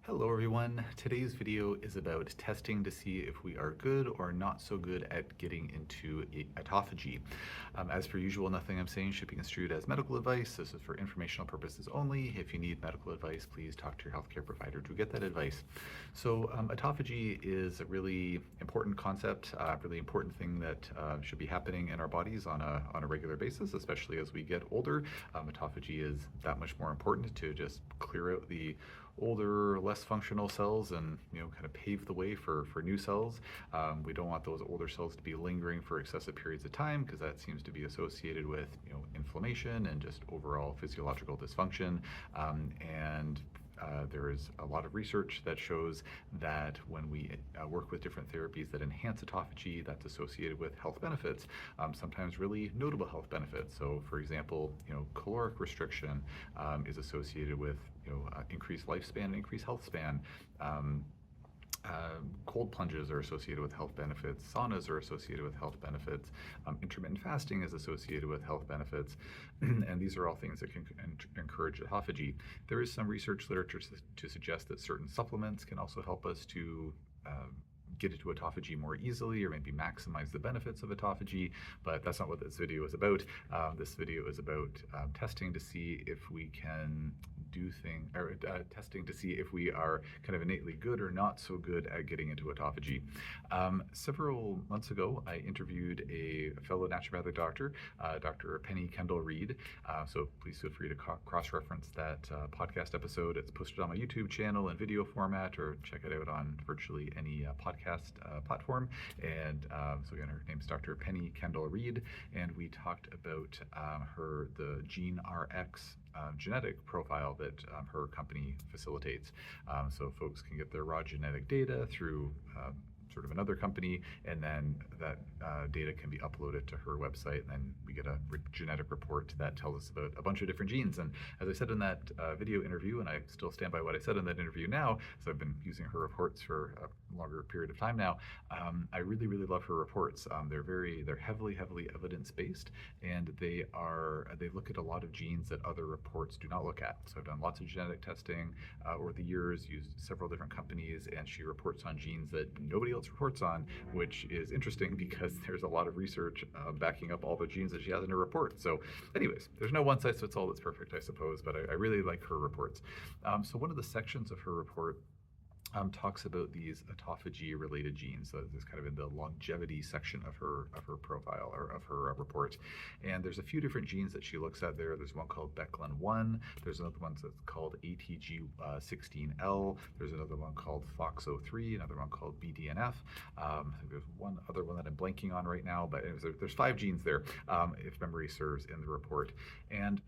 Hello everyone. Today's video is about testing to see if we are good or not so good at getting into autophagy. As per usual, nothing I'm saying should be construed as medical advice. This is for informational purposes only. If you need medical advice, please talk to your healthcare provider to get that advice. So autophagy is a really important concept, really important thing that should be happening in our bodies on a regular basis, especially as we get older. Autophagy is that much more important to just clear out the older, less functional cells and kind of pave the way for new cells. We don't want those older cells to be lingering for excessive periods of time because that seems to be associated with inflammation and just overall physiological dysfunction. There is a lot of research that shows that when we work with different therapies that enhance autophagy, that's associated with health benefits, sometimes really notable health benefits. So, for example, caloric restriction is associated with increased lifespan, increased health span. Cold plunges are associated with health benefits. Saunas are associated with health benefits. Intermittent fasting is associated with health benefits. And these are all things that can encourage autophagy. There is some research literature to suggest that certain supplements can also help us to get into autophagy more easily or maybe maximize the benefits of autophagy, but that's not what this video is about. This video is about testing to see if we can do things, or testing to see if we are kind of innately good or not so good at getting into autophagy. Several months ago, I interviewed a fellow naturopathic doctor, Dr. Penny Kendall-Reid. So please feel free to cross-reference that podcast episode. It's posted on my YouTube channel in video format, or check it out on virtually any podcast platform. And so again, her name's Dr. Penny Kendall-Reid, and we talked about the Gene RX genetic profile that her company facilitates. So folks can get their raw genetic data through sort of another company, and then that data can be uploaded to her website, and then we get a genetic report that tells us about a bunch of different genes. And as I said in that video interview, and I still stand by what I said in that interview now, so I've been using her reports for a longer period of time now, I really, really love her reports. They're heavily evidence-based, and they look at a lot of genes that other reports do not look at. So I've done lots of genetic testing over the years, used several different companies, and she reports on genes that nobody else reports on, which is interesting because there's a lot of research backing up all the genes that she has in her report. So anyways, there's no one size fits all that's perfect, I suppose, but I really like her reports. So one of the sections of her report talks about these autophagy-related genes. So this is kind of in the longevity section of her profile, or of her report. And there's a few different genes that she looks at there. There's one called BECLN1. There's another one that's called ATG16L. There's another one called FOXO3. Another one called BDNF. I think there's one other one that I'm blanking on right now, but anyways, there's 5 genes there, if memory serves, in the report. And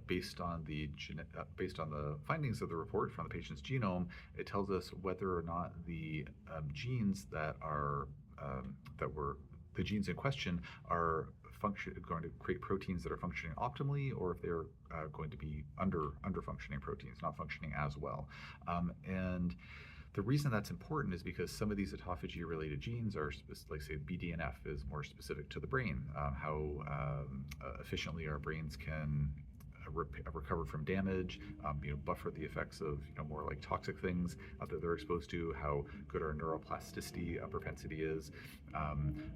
based on the findings of the report from the patient's genome, it tells us whether or not the genes the genes in question are going to create proteins that are functioning optimally, or if they're going to be under functioning proteins, not functioning as well. And the reason that's important is because some of these autophagy-related genes are, like say BDNF is more specific to the brain, how efficiently our brains can recover from damage, buffer the effects of more like toxic things that they're exposed to, how good our neuroplasticity propensity is.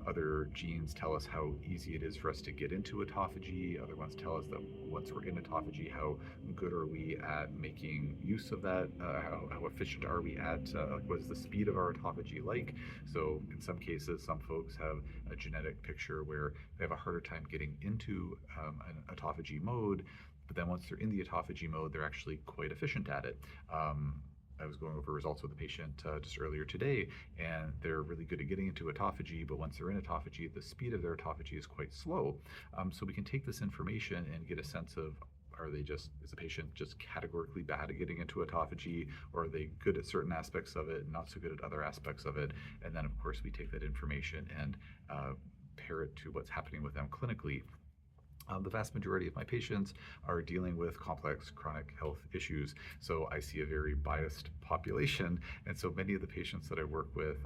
Other genes tell us how easy it is for us to get into autophagy. Other ones tell us that once we're in autophagy, how good are we at making use of that, how efficient are we at, what is the speed of our autophagy like. So in some cases, some folks have a genetic picture where they have a harder time getting into an autophagy mode, but then once they're in the autophagy mode, they're actually quite efficient at it. I was going over results with a patient just earlier today, and they're really good at getting into autophagy, but once they're in autophagy, the speed of their autophagy is quite slow. So we can take this information and get a sense of, is the patient just categorically bad at getting into autophagy, or are they good at certain aspects of it, not so good at other aspects of it? And then of course we take that information and pair it to what's happening with them clinically. The vast majority of my patients are dealing with complex chronic health issues, so I see a very biased population, and so many of the patients that I work with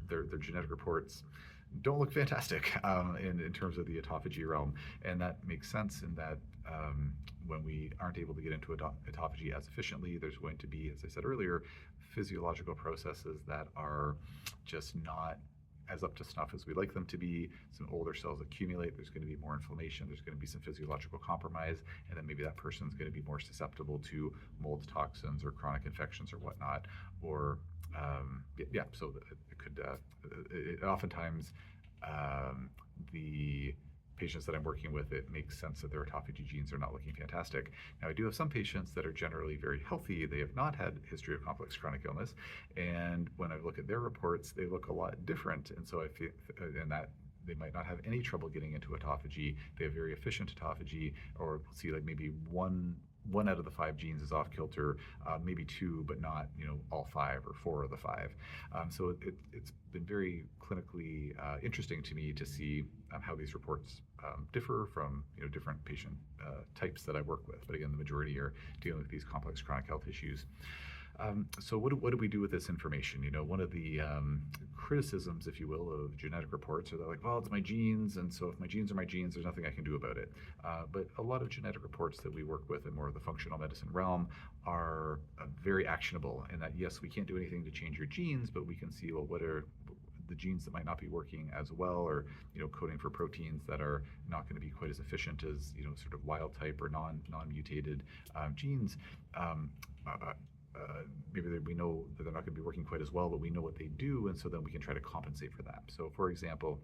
their genetic reports don't look fantastic in terms of the autophagy realm. And that makes sense in that when we aren't able to get into autophagy as efficiently, there's going to be, as I said earlier, physiological processes that are just not as up to snuff as we like them to be. Some older cells accumulate, there's going to be more inflammation, there's going to be some physiological compromise, and then maybe that person's going to be more susceptible to mold toxins or chronic infections or whatnot. Or so it could, oftentimes the patients that I'm working with, it makes sense that their autophagy genes are not looking fantastic. Now, I do have some patients that are generally very healthy. They have not had a history of complex chronic illness. And when I look at their reports, they look a lot different. And so I feel, and that they might not have any trouble getting into autophagy. They have very efficient autophagy, or we'll see like maybe one out of the 5 genes is off kilter, maybe 2, but not all 5 or 4 of the 5. So it's been very clinically interesting to me to see how these reports differ from different patient types that I work with. But again, the majority are dealing with these complex chronic health issues. So what do we do with this information? One of the criticisms, if you will, of genetic reports are they're like, well, it's my genes, and so if my genes are my genes, there's nothing I can do about it. But a lot of genetic reports that we work with in more of the functional medicine realm are very actionable in that, yes, we can't do anything to change your genes, but we can see, well, what are the genes that might not be working as well, or coding for proteins that are not going to be quite as efficient as sort of wild type or non-mutated genes. Maybe we know that they're not going to be working quite as well, but we know what they do, and so then we can try to compensate for that. So, for example,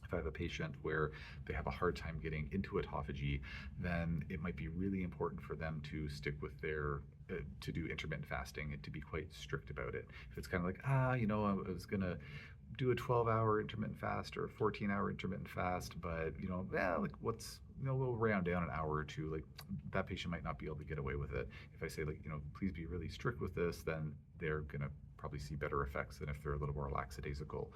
if I have a patient where they have a hard time getting into autophagy, then it might be really important for them to stick with their to do intermittent fasting and to be quite strict about it. If it's kind of like, I was going to do a 12-hour intermittent fast or a 14-hour intermittent fast, but we'll round down an hour or two. Like, that patient might not be able to get away with it. If I say, please be really strict with this, then they're gonna probably see better effects than if they're a little more lackadaisical.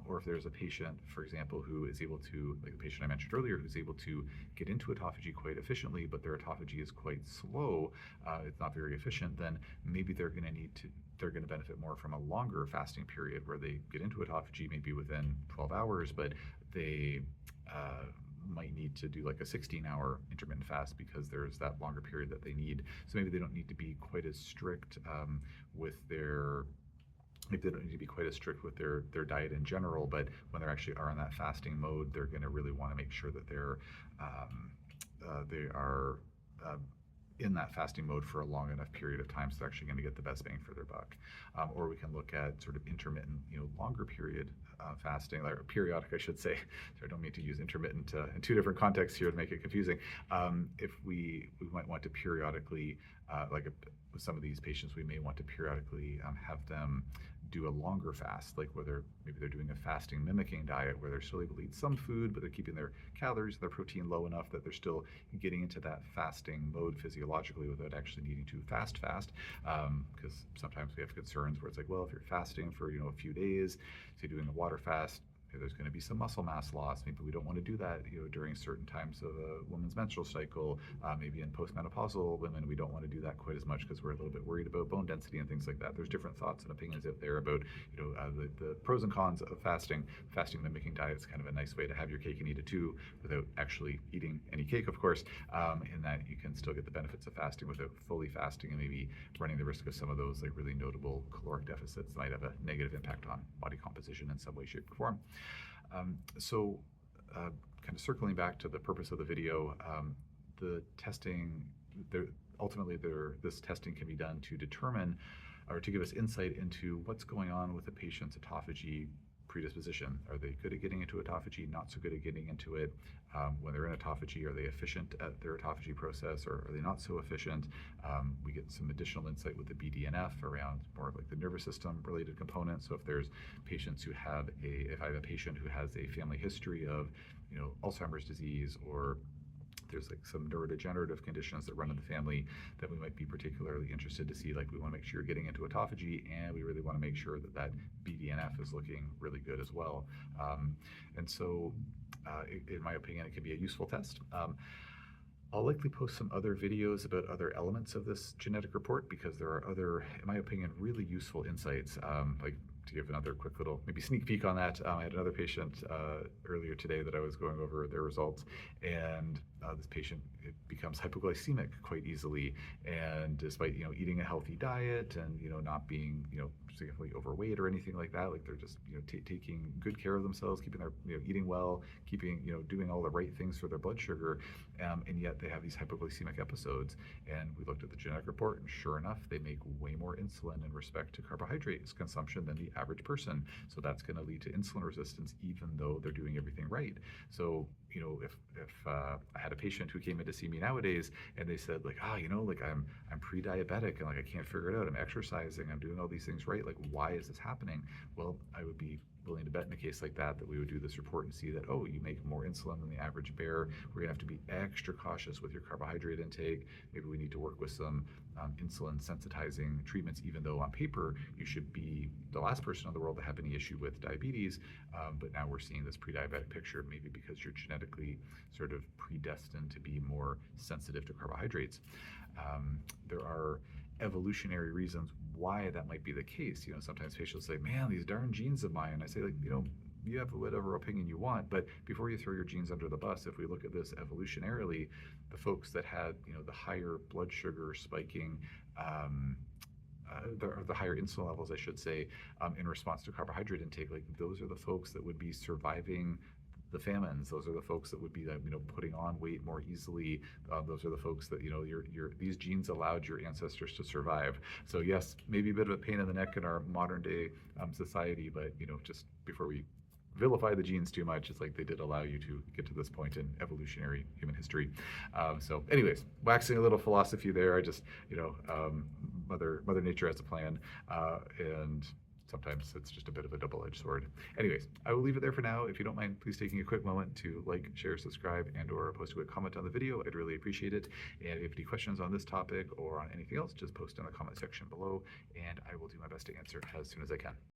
Or if there's a patient, for example, who is able to, like the patient I mentioned earlier, who's able to get into autophagy quite efficiently, but their autophagy is quite slow, it's not very efficient, then maybe they're going to benefit more from a longer fasting period where they get into autophagy maybe within 12 hours, but they might need to do like a 16-hour intermittent fast because there's that longer period that they need. So maybe they don't need to be quite as strict with their diet in general, but when they actually are in that fasting mode, they're going to really want to make sure that they are in that fasting mode for a long enough period of time so they're actually going to get the best bang for their buck. Or we can look at sort of intermittent, longer period fasting, or periodic, I should say. So I don't mean to use intermittent in two different contexts here to make it confusing. If we might want to periodically, with some of these patients, we may want to periodically have them do a longer fast, like whether maybe they're doing a fasting mimicking diet where they're still able to eat some food, but they're keeping their calories, their protein low enough that they're still getting into that fasting mode physiologically without actually needing to fast. Because sometimes we have concerns where it's like, well, if you're fasting for a few days, say doing a water fast, there's going to be some muscle mass loss. Maybe we don't want to do that, during certain times of a woman's menstrual cycle. Maybe in postmenopausal women, we don't want to do that quite as much because we're a little bit worried about bone density and things like that. There's different thoughts and opinions out there about, the pros and cons of fasting. Fasting mimicking diet is kind of a nice way to have your cake and eat it too, without actually eating any cake, of course, in that you can still get the benefits of fasting without fully fasting and maybe running the risk of some of those like really notable caloric deficits that might have a negative impact on body composition in some way, shape, or form. Kind of circling back to the purpose of the video, the testing, this testing can be done to determine or to give us insight into what's going on with the patient's autophagy predisposition. Are they good at getting into autophagy, not so good at getting into it? When they're in autophagy, are they efficient at their autophagy process, or are they not so efficient? We get some additional insight with the BDNF around more of like the nervous system related components. So if there's patients if I have a patient who has a family history of, Alzheimer's disease, or there's like some neurodegenerative conditions that run in the family that we might be particularly interested to see. Like, we want to make sure you're getting into autophagy, and we really want to make sure that BDNF is looking really good as well. And so, in my opinion, it can be a useful test. I'll likely post some other videos about other elements of this genetic report because there are other, in my opinion, really useful insights. To give another quick little maybe sneak peek on that, I had another patient earlier today that I was going over their results, and this patient it becomes hypoglycemic quite easily, and despite eating a healthy diet and not being significantly overweight or anything like that, like they're just taking good care of themselves, keeping their eating well, keeping doing all the right things for their blood sugar, and yet they have these hypoglycemic episodes. And we looked at the genetic report, and sure enough, they make way more insulin in respect to carbohydrate consumption than the average person. So that's going to lead to insulin resistance, even though they're doing everything right. So if I had a patient who came in to see me nowadays and they said like, like I'm pre-diabetic and like I can't figure it out. I'm exercising, I'm doing all these things right. Like, why is this happening? Well, I would be willing to bet in a case like that we would do this report and see that, oh, you make more insulin than the average bear. We're gonna have to be extra cautious with your carbohydrate intake. Maybe we need to work with some insulin sensitizing treatments, even though on paper you should be the last person in the world to have any issue with diabetes. But now we're seeing this pre-diabetic picture, maybe because you're genetically sort of predestined to be more sensitive to carbohydrates. There are evolutionary reasons why that might be the case. Sometimes patients say, man, these darn genes of mine. I say, like, you have whatever opinion you want, but before you throw your genes under the bus, if we look at this evolutionarily, the folks that had, the higher blood sugar spiking, the higher insulin levels, I should say, in response to carbohydrate intake, like those are the folks that would be surviving the famines. Those are the folks that would be, putting on weight more easily. Those are the folks that, these genes allowed your ancestors to survive. So yes, maybe a bit of a pain in the neck in our modern day society, but, just before we vilify the genes too much, it's like they did allow you to get to this point in evolutionary human history. So anyways, waxing a little philosophy there. I just, Mother Nature has a plan, and sometimes it's just a bit of a double-edged sword. Anyways, I will leave it there for now. If you don't mind, please taking a quick moment to like, share, subscribe, and or post a quick comment on the video. I'd really appreciate it. And if you have any questions on this topic or on anything else, just post in the comment section below, and I will do my best to answer as soon as I can.